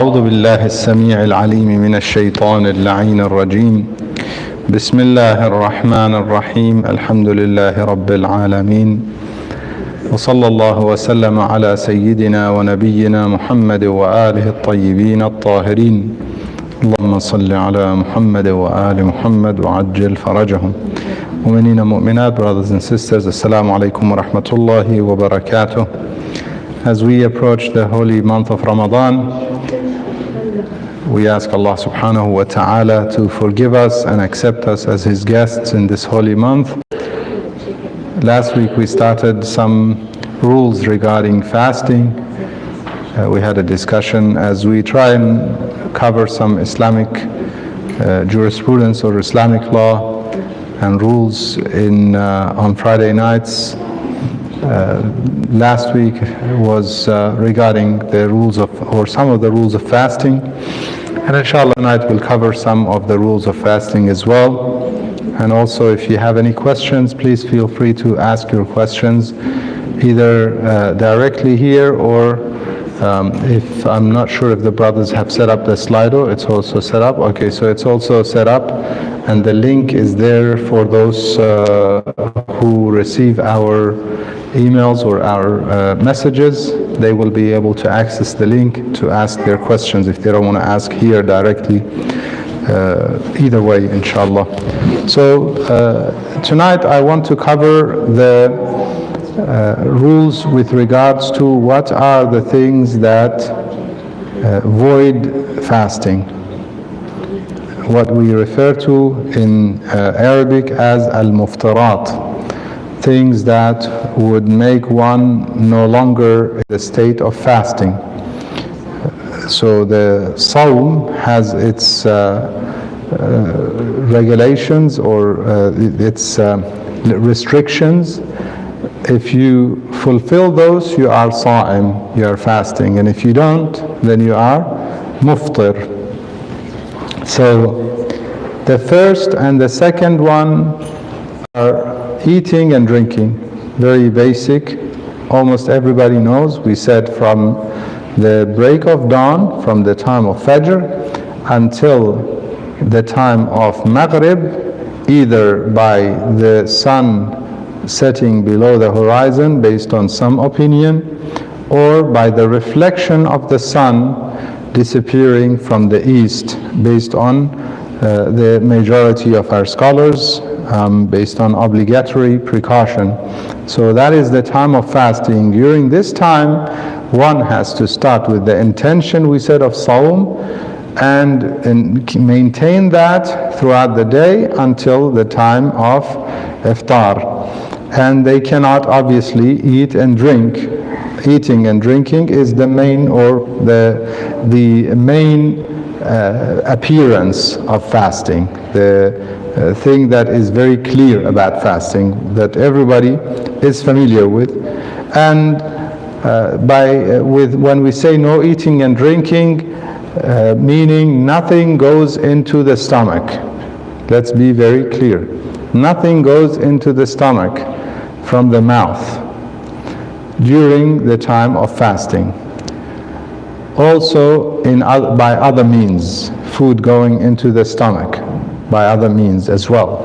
أعوذ بالله السميع العليم من الشيطان اللعين الرجيم. بسم الله الرحمن الرحيم. الحمد لله رب العالمين، وصلى الله وسلم على سيدنا ونبينا محمد وآله الطيبين الطاهرين. اللهم صل على محمد وآل محمد وعجل فرجهم. Mu'mineen and mu'minat, brothers and sisters, Assalamu alaikum wa rahmatullahi wa barakatuh. As we approach the holy month of Ramadan, we ask Allah subhanahu wa ta'ala to forgive us and accept us as His guests in this holy month. Last week we started some rules regarding fasting. We had a discussion as we try and cover some Islamic jurisprudence or Islamic law and rules on Friday nights. Last week was regarding the rules of, or some of the rules of fasting, and inshallah tonight we'll cover some of the rules of fasting as well. And also, if you have any questions, please feel free to ask your questions either directly here, or if I'm not sure if the brothers have set up the Slido. It's also set up. Okay, so it's also set up, and the link is there for those who receive our emails or our messages. They will be able to access the link to ask their questions if they don't want to ask here directly. Either way, inshallah. So tonight I want to cover the rules with regards to what are the things that void fasting, what we refer to in Arabic as al-muftarat, things that would make one no longer in the state of fasting. So the Sawm has its regulations or its restrictions. If you fulfill those, you are Sa'im, you are fasting, and if you don't, then you are Muftir. So the first and the second one are eating and drinking. Very basic, almost everybody knows. We said from the break of dawn, from the time of Fajr until the time of Maghrib, either by the sun setting below the horizon based on some opinion, or by the reflection of the sun disappearing from the east based on the majority of our scholars, based on obligatory precaution. So that is the time of fasting. During this time, one has to start with the intention, we said, of Sawm, and maintain that throughout the day until the time of Iftar. And they cannot obviously eat and drink. Eating and drinking is the main, or the main appearance of fasting, the thing that is very clear about fasting, that everybody is familiar with. And when we say no eating and drinking, meaning nothing goes into the stomach. Let's be very clear. Nothing goes into the stomach from the mouth during the time of fasting. Also by other means, food going into the stomach by other means as well,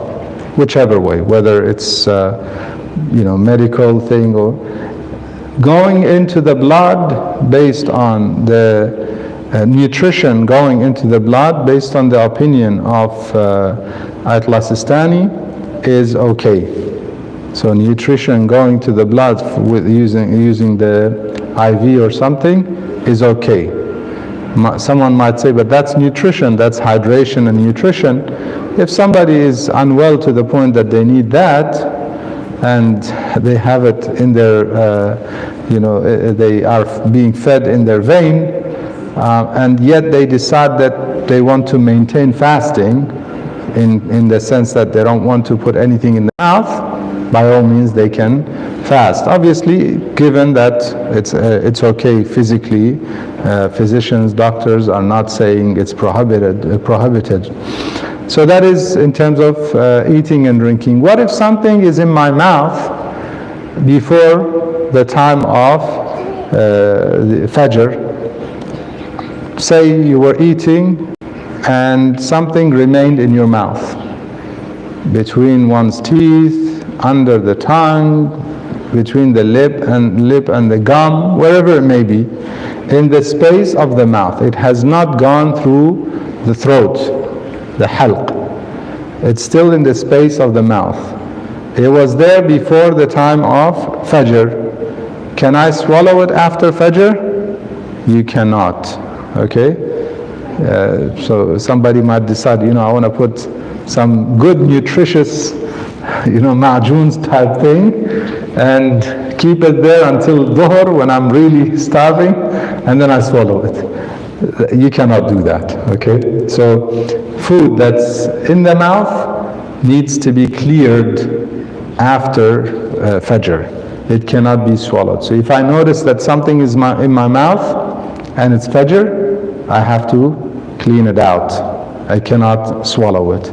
whichever way, whether it's medical thing or going into the blood based on the nutrition going into the blood based on the opinion of Ayatollah Sistani is okay. So nutrition going to the blood with using the IV or something is okay. Someone might say, but that's nutrition, that's hydration and nutrition. If somebody is unwell to the point that they need that, and they have it in their, they are being fed in their vein, and yet they decide that they want to maintain fasting in the sense that they don't want to put anything in the mouth, by all means they can fast. Obviously, given that it's okay physically, physicians, doctors are not saying it's prohibited. So that is in terms of eating and drinking. What if something is in my mouth before the time of the Fajr, say you were eating and something remained in your mouth, between one's teeth, under the tongue, between the lip and the gum, wherever it may be, in the space of the mouth. It has not gone through the throat, the halq. It's still in the space of the mouth. It was there before the time of Fajr. Can I swallow it after Fajr? You cannot. Okay? So somebody might decide, I want to put some good nutritious, ma'joons type thing and keep it there until Dhuhr when I'm really starving, and then I swallow it. You cannot do that. Okay? So food that's in the mouth needs to be cleared after Fajr. It cannot be swallowed. So if I notice that something is in my mouth and it's Fajr, I have to clean it out. I cannot swallow it.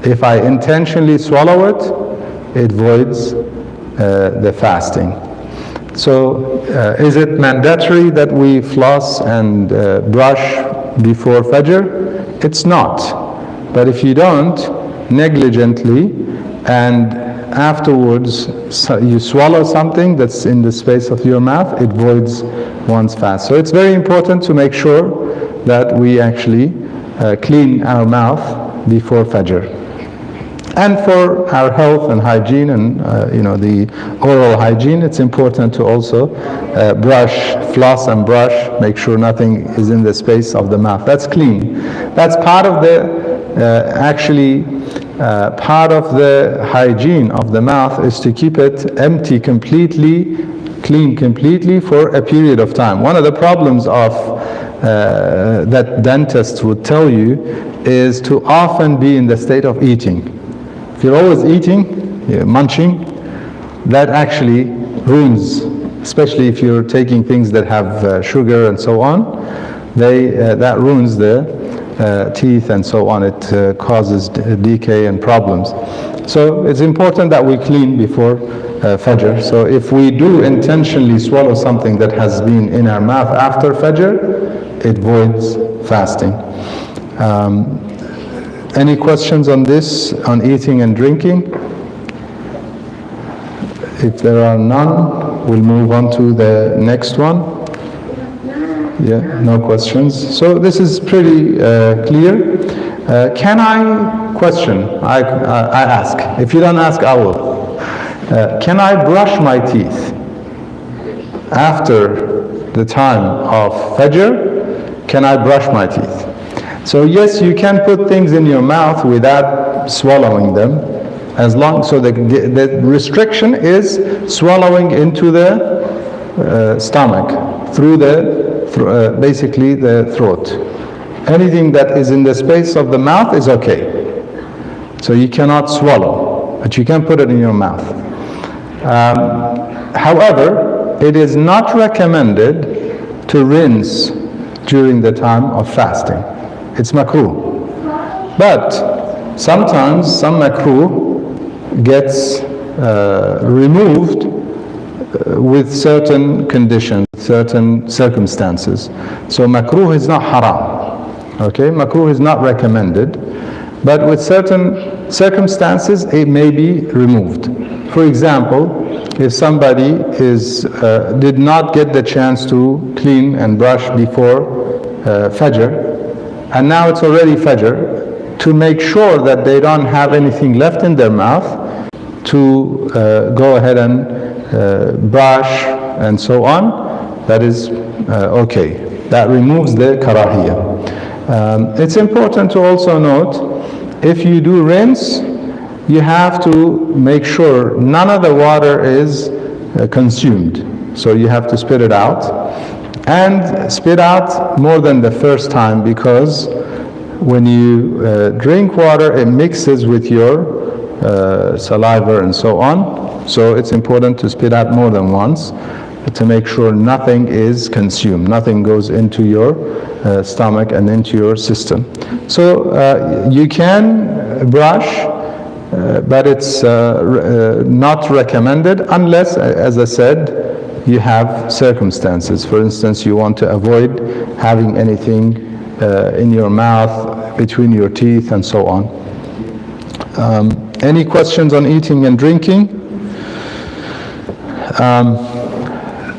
If I intentionally swallow it, it voids the fasting. So is it mandatory that we floss and brush before Fajr? It's not. But if you don't, negligently, and afterwards you swallow something that's in the space of your mouth, it voids one's fast. So it's very important to make sure that we actually clean our mouth before Fajr. And for our health and hygiene and the oral hygiene, it's important to also floss and brush, make sure nothing is in the space of the mouth. That's clean. That's part of part of the hygiene of the mouth is to keep it empty completely, clean completely for a period of time. One of the problems of that dentists would tell you is to often be in the state of eating. If you're always eating, munching, that actually ruins, especially if you're taking things that have sugar and so on, that ruins the teeth and so on. It causes decay and problems. So it's important that we clean before Fajr. So if we do intentionally swallow something that has been in our mouth after Fajr, it voids fasting. Any questions on this, on eating and drinking? If there are none, we'll move on to the next one. Yeah, no questions. So this is pretty clear. Can I ask? If you don't ask, I will. Can I brush my teeth after the time of Fajr? Can I brush my teeth? So yes, you can put things in your mouth without swallowing them, so the restriction is swallowing into the stomach through basically the throat. Anything that is in the space of the mouth is okay. So you cannot swallow, but you can put it in your mouth. However, it is not recommended to rinse during the time of fasting. It's makruh. But sometimes some makruh gets removed with certain conditions, certain circumstances. So makruh is not haram. Okay, makruh is not recommended, but with certain circumstances it may be removed. For example, if somebody did not get the chance to clean and brush before Fajr, and now it's already Fajr, to make sure that they don't have anything left in their mouth, to go ahead and brush and so on, that is okay. That removes the karahiyah. It's important to also note, if you do rinse, you have to make sure none of the water is consumed. So you have to spit it out. And spit out more than the first time, because when you drink water, it mixes with your saliva and so on. So it's important to spit out more than once to make sure nothing is consumed, nothing goes into your stomach and into your system. So you can brush, but it's not recommended unless, as I said, you have circumstances. For instance, you want to avoid having anything in your mouth, between your teeth, and so on. Any questions on eating and drinking?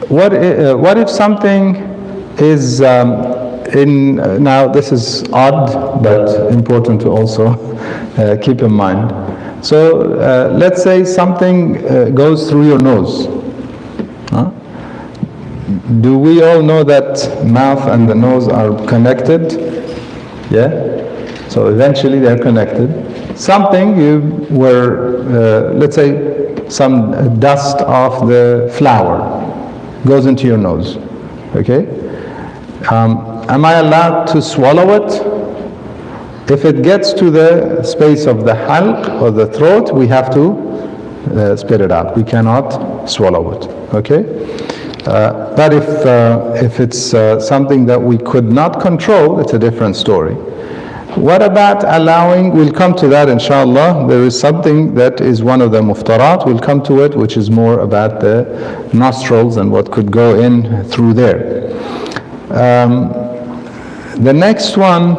What if something is now this is odd but important to also keep in mind. So let's say something goes through your nose. Do we all know that mouth and the nose are connected? Yeah? So eventually they're connected. Something you were, let's say some dust of the flour goes into your nose, okay? Am I allowed to swallow it? If it gets to the space of the halq or the throat, we have to spit it out. We cannot swallow it, okay? But if it's something that we could not control, it's a different story. What about allowing, we'll come to that inshallah, there is something that is one of the muftarat, we'll come to it, which is more about the nostrils and what could go in through there. The next one,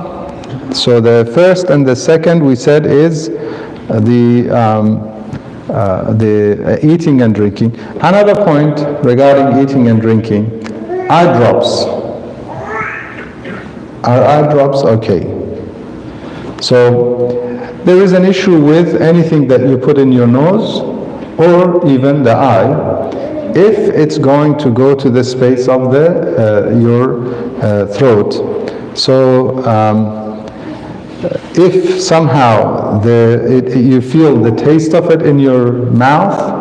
so the first and the second we said is the eating and drinking. Another point regarding eating and drinking, eye drops. Are eye drops okay? So there is an issue with anything that you put in your nose or even the eye if it's going to go to the space of the your throat. So if somehow you feel the taste of it in your mouth,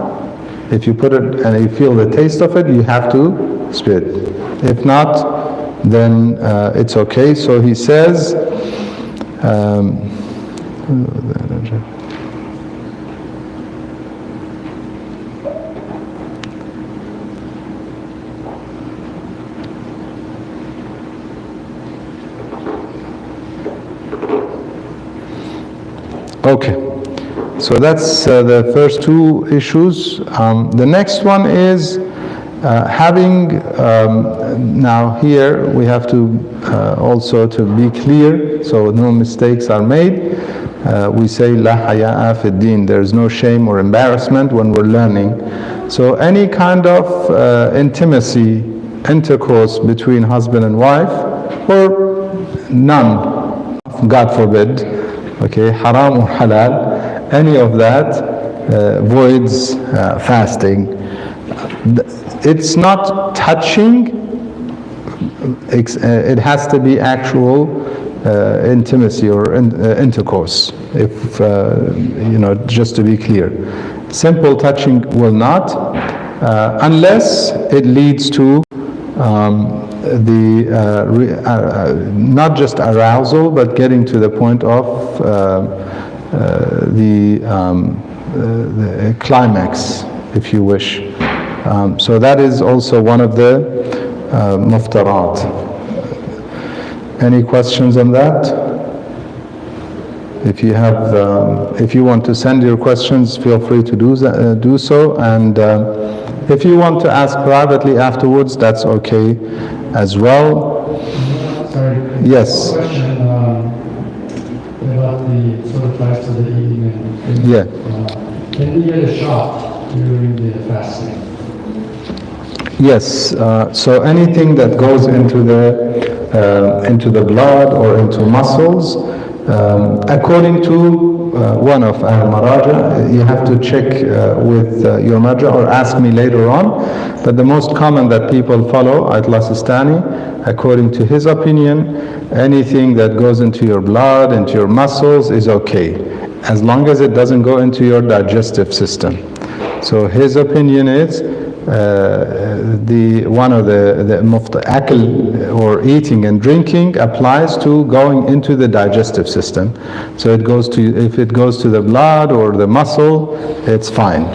if you put it and you feel the taste of it, you have to spit. If not, then it's okay. So he says, okay, so that's the first two issues. The next one is having, now here we have to also to be clear so no mistakes are made. We say la haya'a fi din, there's no shame or embarrassment when we're learning. So any kind of intimacy, intercourse between husband and wife, or none, God forbid, okay, haram or halal, any of that voids fasting. It's not touching, it has to be actual intimacy or intercourse, if just to be clear. Simple touching will not, unless it leads to not just arousal, but getting to the point of the climax, if you wish. So that is also one of the muftarat. Any questions on that? If you have, if you want to send your questions, feel free to do so. And if you want to ask privately afterwards, that's okay as well. Sorry. Yes. Question about the sort of types of the eating and Yeah. Can you get a shot during the fasting? Yes. So anything that goes into the blood or into muscles, according to one of our maraja, you have to check with your marja or ask me later on, but the most common that people follow, Ayatollah Sistani, according to his opinion, anything that goes into your blood, into your muscles is okay, as long as it doesn't go into your digestive system. So his opinion is one of the akl or eating and drinking applies to going into the digestive system. So it goes to, if it goes to the blood or the muscle, it's fine.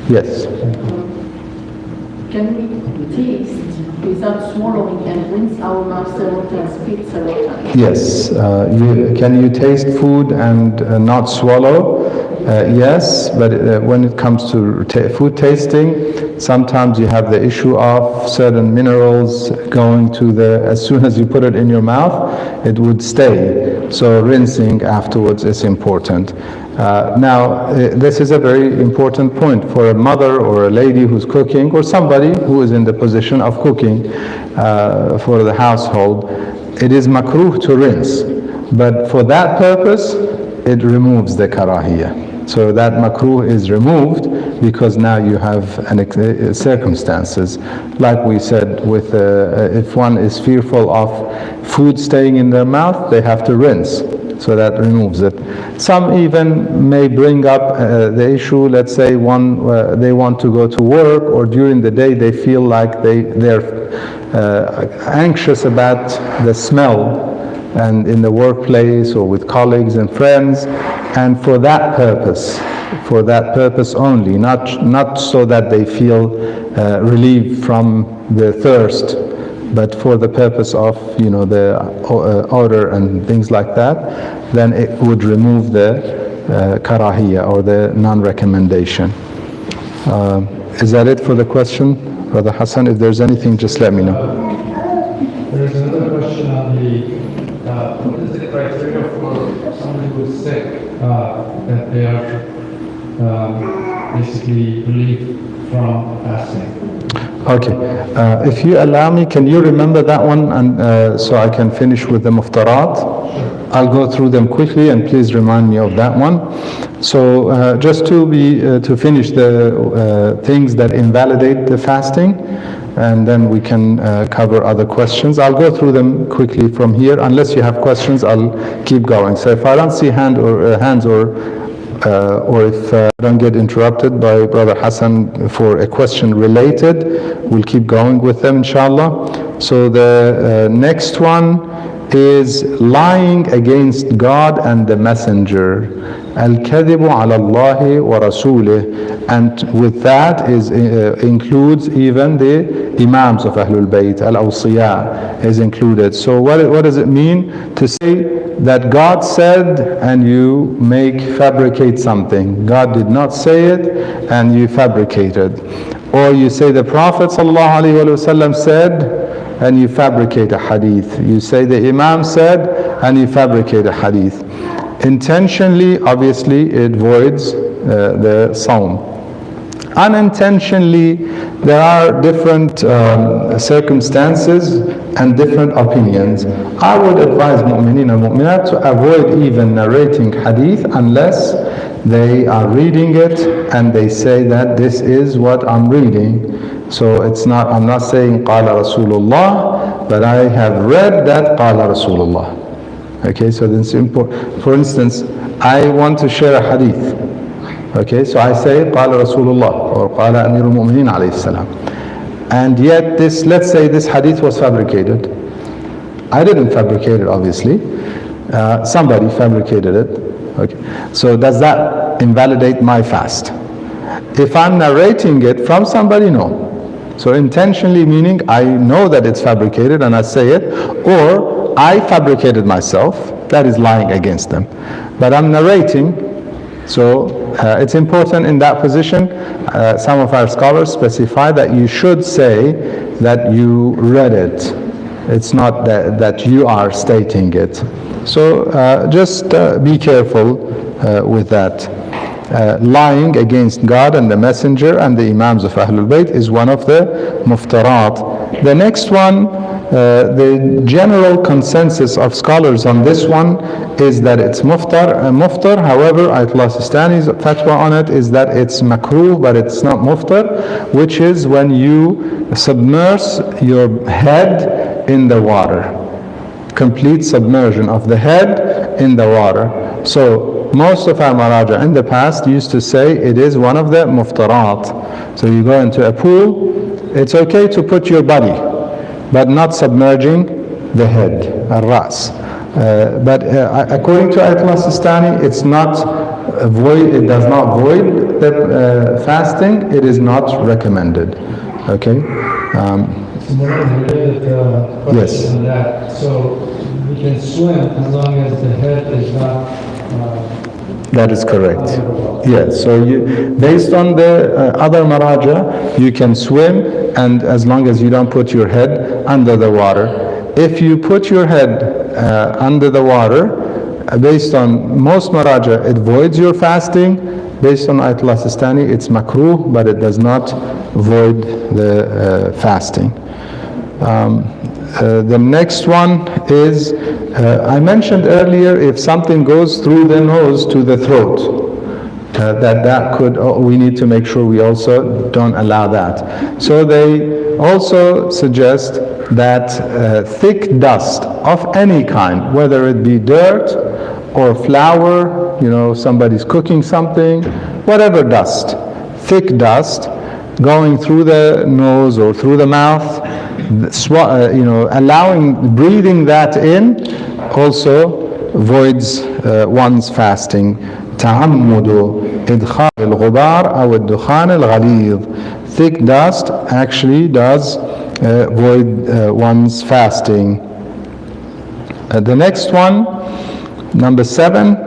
Yes. Can we taste without swallowing and rinse our mouth several times, spit several times? Yes. Can you taste food and not swallow? Yes, but when it comes to food tasting, sometimes you have the issue of certain minerals going to as soon as you put it in your mouth, it would stay. So rinsing afterwards is important. Now, this is a very important point for a mother or a lady who's cooking, or somebody who is in the position of cooking for the household. It is makruh to rinse, but for that purpose, it removes the karahiyah. So that makruh is removed because now you have circumstances. Like we said, with if one is fearful of food staying in their mouth, they have to rinse. So that removes it. Some even may bring up the issue, let's say they want to go to work, or during the day they feel like they're anxious about the smell, and in the workplace or with colleagues and friends, and for that purpose only, not so that they feel relieved from the thirst, but for the purpose of the odor and things like that, then it would remove the karahiyah or the non-recommendation. Is that it for the question, Brother Hassan? If there's anything, just let me know. There's another question on what is the criteria for somebody who is sick that they are basically relieved from fasting? Okay, if you allow me, can you remember that one, and so I can finish with the muftarat? Sure. I'll go through them quickly, and please remind me of that one. So just to finish the things that invalidate the fasting, and then we can cover other questions. I'll go through them quickly from here. Unless you have questions, I'll keep going. So if I don't see hands or if I don't get interrupted by Brother Hassan for a question related, we'll keep going with them, inshallah. So the next one is lying against God and the Messenger. Al-kadhibu ala Allahi wa rasulih. And with that includes even the Imams of Ahlul Bayt, Al-Awsiya is included. So what does it mean to say that God said and you fabricate something? God did not say it and you fabricate it. Or you say the Prophet ﷺ said and you fabricate a hadith. You say the Imam said and you fabricate a hadith. Intentionally, obviously, it voids the Sawm. Unintentionally, there are different circumstances and different opinions. I would advise mu'mineen and mu'minat to avoid even narrating hadith unless they are reading it and they say that this is what I'm reading. So I'm not saying qala Rasulullah, but I have read that qala Rasulullah. Okay, so then simple. For instance, I want to share a hadith. Okay, so I say qala Rasulullah or qala Amirul Mu'mineen alayhi salam. And yet let's say this hadith was fabricated. I didn't fabricate it, obviously. Somebody fabricated it. Okay, so does that invalidate my fast? If I'm narrating it from somebody, no. So intentionally meaning I know that it's fabricated and I say it, or I fabricated myself, that is lying against them. But I'm narrating, so it's important in that position. Some of our scholars specify that you should say that you read it. It's not that you are stating it. So just be careful with that. Lying against God and the Messenger and the Imams of Ahlul Bayt is one of the muftarat. The next one, the general consensus of scholars on this one is that it's muftar. However, Ayatollah Sistani's fatwa on it is that it's makruh, but it's not muftar, which is when you submerge your head in the water. Complete submersion of the head in the water. So most of our maraja in the past used to say it is one of the muftarat. So you go into a pool, it's okay to put your body, but not submerging the head, al-ras. But according to Ayatollah Sistani, it does not void the fasting, it is not recommended. Okay? It's more related question Yes. on that. So we can swim as long as the head is not That is correct. Yes, so based on the other maraja, you can swim, and as long as you don't put your head under the water. If you put your head under the water, based on most maraja, it voids your fasting. Based on Ayatollah Sistani, it's makruh, but it does not void the fasting. The next one is, I mentioned earlier, if something goes through the nose to the throat, that could, we need to make sure we also don't allow that. So they also suggest that thick dust of any kind, whether it be dirt or flour, somebody's cooking something, whatever dust, thick dust going through the nose or through the mouth, breathing that in also voids one's fasting. تعمد إدخال الغبار أو الدخان الغليظ. Thick dust actually does void one's fasting. The next one, number 7,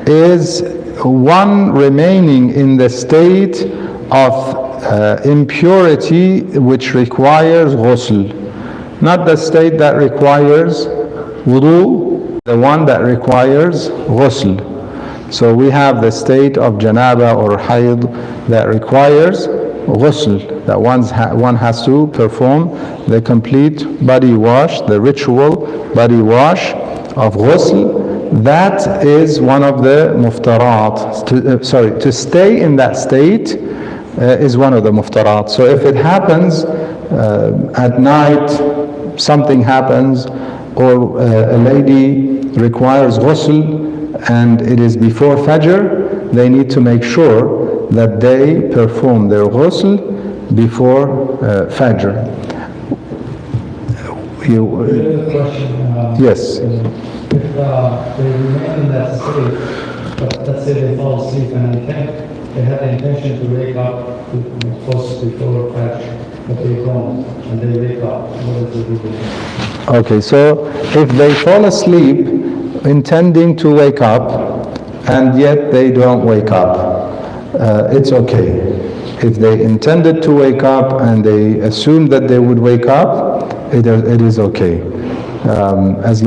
is one remaining in the state of impurity which requires ghusl. Not the state that requires wudu, the one that requires ghusl. So we have the state of janaba or hayd that requires ghusl, that one has to perform the complete body wash, the ritual body wash of ghusl. That is one of the muftarat. To stay in that state is one of the muftarat. So if it happens at night, something happens, or a lady requires ghusl and it is before Fajr, they need to make sure that they perform their ghusl before Fajr. Question. Yes. If they remain in that state, but let's say they fall asleep and they have the intention to wake up close before Fajr, but they don't, and they wake up, what is the rule? Okay, so if they fall asleep intending to wake up and yet they don't wake up, it's okay. If they intended to wake up and they assumed that they would wake up, it is okay. As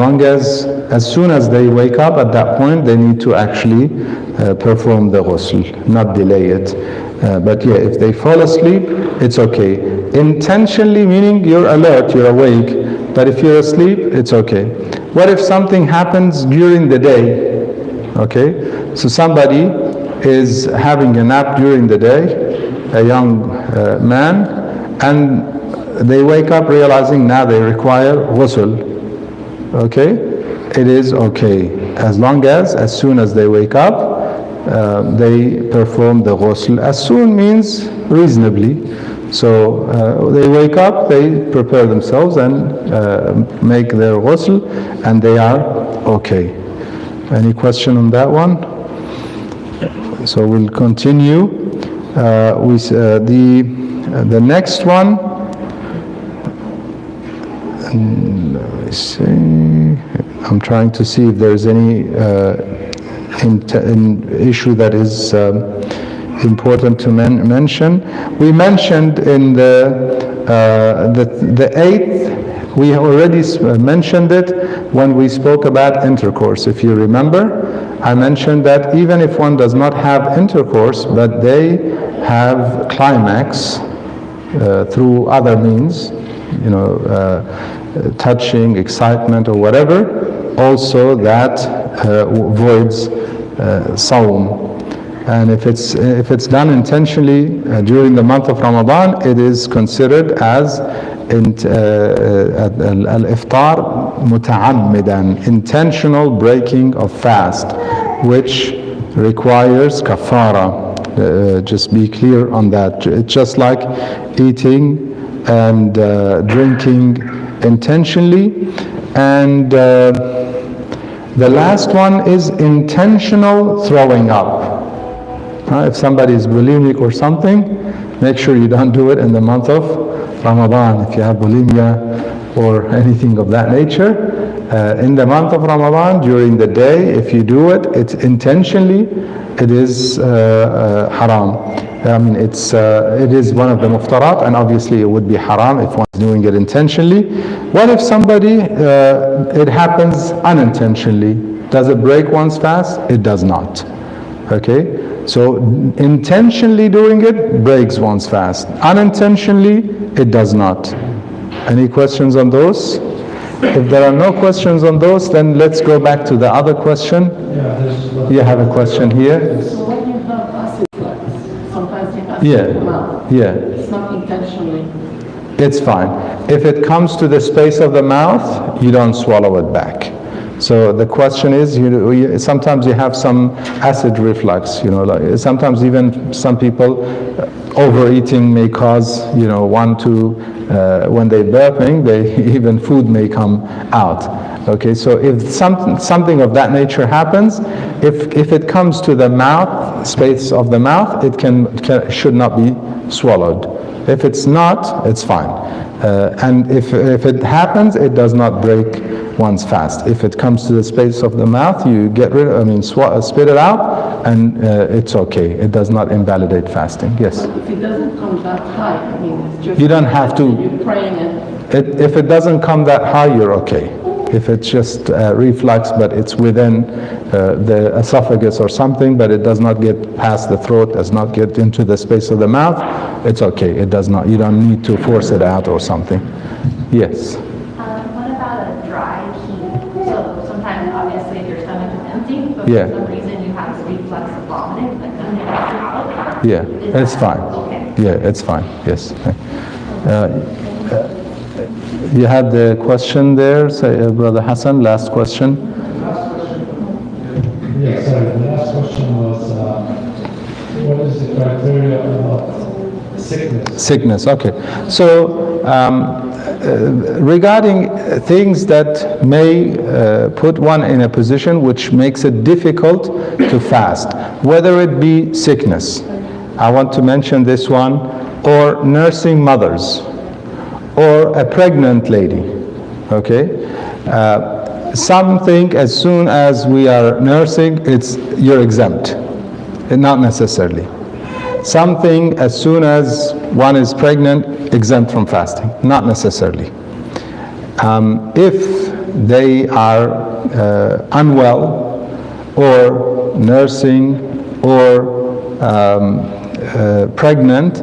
soon as they wake up, at that point they need to actually perform the ghusl, not delay it. But yeah, if they fall asleep, it's okay. Intentionally, meaning you're alert, you're awake, but if you're asleep, it's okay. What if something happens during the day? Okay, so somebody is having a nap during the day, a young man, and they wake up realizing now they require ghusl. Okay, it is okay as long as soon as they wake up, they perform the ghusl. As soon means reasonably. So they wake up, they prepare themselves and make their ghusl, and they are okay. Any question on that one? So we'll continue. The next one. Let me see. I'm trying to see if there's any issue that is important to mention. We mentioned in the 8th, we already mentioned it when we spoke about intercourse. If you remember, I mentioned that even if one does not have intercourse, but they have climax through other means, touching, excitement, or whatever, also that voids sawm. And if it's done intentionally during the month of Ramadan, it is considered as al-iftar muta'ammidan, intentional breaking of fast, which requires kafara. Just be clear on that. It's just like eating and drinking intentionally. And the last one is intentional throwing up. If somebody is bulimic or something, make sure you don't do it in the month of Ramadan. If you have bulimia or anything of that nature, in the month of Ramadan, during the day, if you do it, it's intentionally, it is haram. I mean, it is one of the muftarat, and obviously it would be haram if one's doing it intentionally. What if somebody, it happens unintentionally? Does it break one's fast? It does not. Okay? So intentionally doing it breaks one's fast. Unintentionally, it does not. Any questions on those? If there are no questions on those, then let's go back to the other question. You have a question here? So when you have acid reflux, sometimes you have Yeah. to come out. Yeah. It's not intentionally. It's fine. If it comes to the space of the mouth, you don't swallow it back. So the question is, sometimes you have some acid reflux, like sometimes even some people, overeating may cause, one to, when they're burping, even food may come out. Okay, so if something of that nature happens, if it comes to the mouth, space of the mouth, it should not be swallowed. If it's not, it's fine. And if it happens, it does not break one's fast. If it comes to the space of the mouth, you spit it out, and it's okay. It does not invalidate fasting. Yes? But if it doesn't come that high, I mean, it's just... You don't have to. You're praying and... If it doesn't come that high, you're okay. If it's just reflux, but it's within the esophagus or something, but it does not get past the throat, does not get into the space of the mouth, it's okay. It does not. You don't need to force it out or something. Yes? What about a dry heat? So sometimes, obviously, your stomach is empty, but Yeah. for some reason you have this reflex of vomiting, like then it comes out. Yeah, Is it's that fine. Okay. Yeah, it's fine. Yes. You had the question there, Brother Hassan, last question. Yes, sorry, the last question was, what is the criteria about sickness? Sickness, okay. So regarding things that may put one in a position which makes it difficult to fast, whether it be sickness, I want to mention this one, or nursing mothers, or a pregnant lady, okay? Some think as soon as we are nursing, you're exempt. Not necessarily. Something as soon as one is pregnant, exempt from fasting. Not necessarily. If they are unwell, or nursing, or pregnant,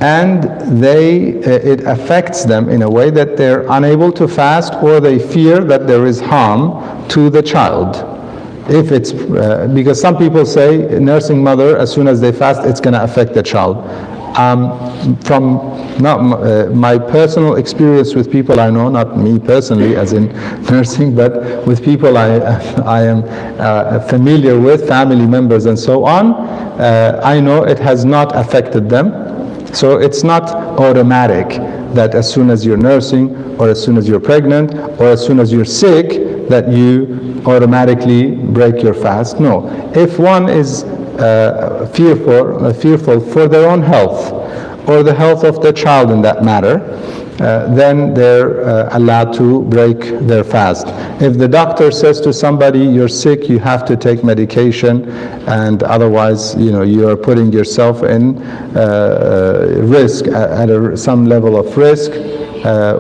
and it affects them in a way that they're unable to fast, or they fear that there is harm to the child. If it's because some people say nursing mother, as soon as they fast, it's going to affect the child. From not my personal experience with people I know, not me personally as in nursing, but with people I am familiar with, family members and so on, I know it has not affected them. So it's not automatic that as soon as you're nursing, or as soon as you're pregnant, or as soon as you're sick, that you automatically break your fast. No. If one is fearful for their own health, or the health of the child in that matter, then they're allowed to break their fast. If the doctor says to somebody, you're sick, you have to take medication, and otherwise, you are putting yourself in risk, at some level of risk,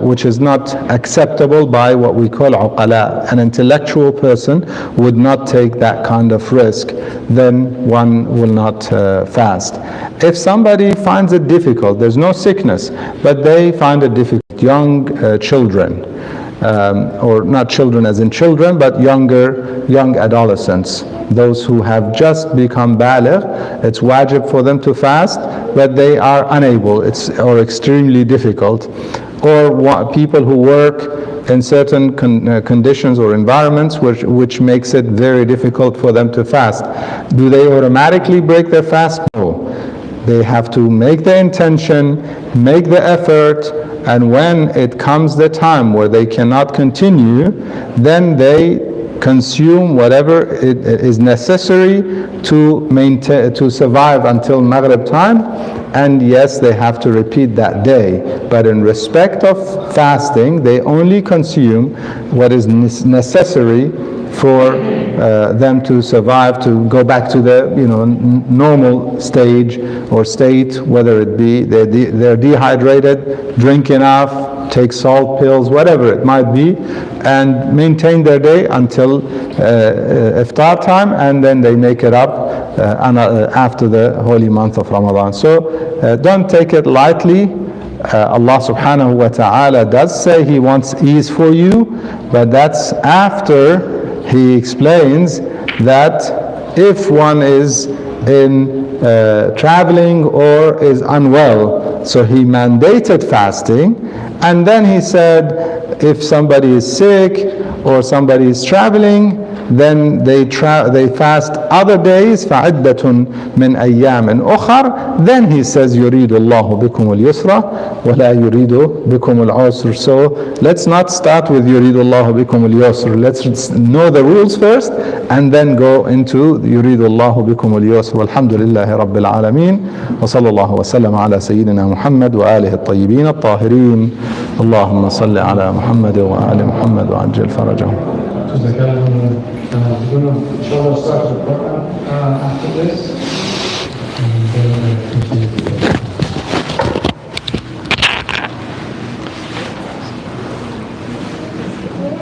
which is not acceptable by what we call uqala. An intellectual person would not take that kind of risk, then one will not fast. If somebody finds it difficult, there's no sickness, but they find it difficult, young children, or not children as in children, but young adolescents, those who have just become baligh, it's wajib for them to fast, but they are unable, or extremely difficult, or people who work in certain conditions or environments which makes it very difficult for them to fast. Do they automatically break their fast? No. They have to make the intention, make the effort, and when it comes the time where they cannot continue, then they consume whatever it is necessary to maintain, to survive until Maghrib time, and yes, they have to repeat that day. But in respect of fasting, they only consume what is necessary for them to survive, to go back to the normal stage or state, whether it be they're dehydrated, drink enough, take salt pills, whatever it might be, and maintain their day until iftar time, and then they make it up after the holy month of Ramadan. So don't take it lightly. Allah subhanahu wa ta'ala does say He wants ease for you, but that's after He explains that if one is in traveling or is unwell, so He mandated fasting, and then He said if somebody is sick or somebody is traveling, then they fast other days, فَعِدَّةٌ مِّنْ أَيَّامٍ أُخَرٍ. Then He says يُرِيدُ اللَّهُ بِكُمُ الْيُسْرَ وَلَا يُرِيدُ بِكُمُ الْعُسْرَ. So let's not start with يُرِيدُ اللَّهُ بِكُمُ الْيُسْرَ. Let's know the rules first and then go into يُرِيدُ اللَّهُ بِكُمُ الْيُسْرَ. وَالْحَمْدُ لِلَّهِ رَبِّ الْعَالَمِينَ وصلى الله وسلم على سيدنا محمد وآله الطيبين الطاهرين. اللهم صل على محمد وآل محمد وعجل فرجهم. We're going to, inshallah, start with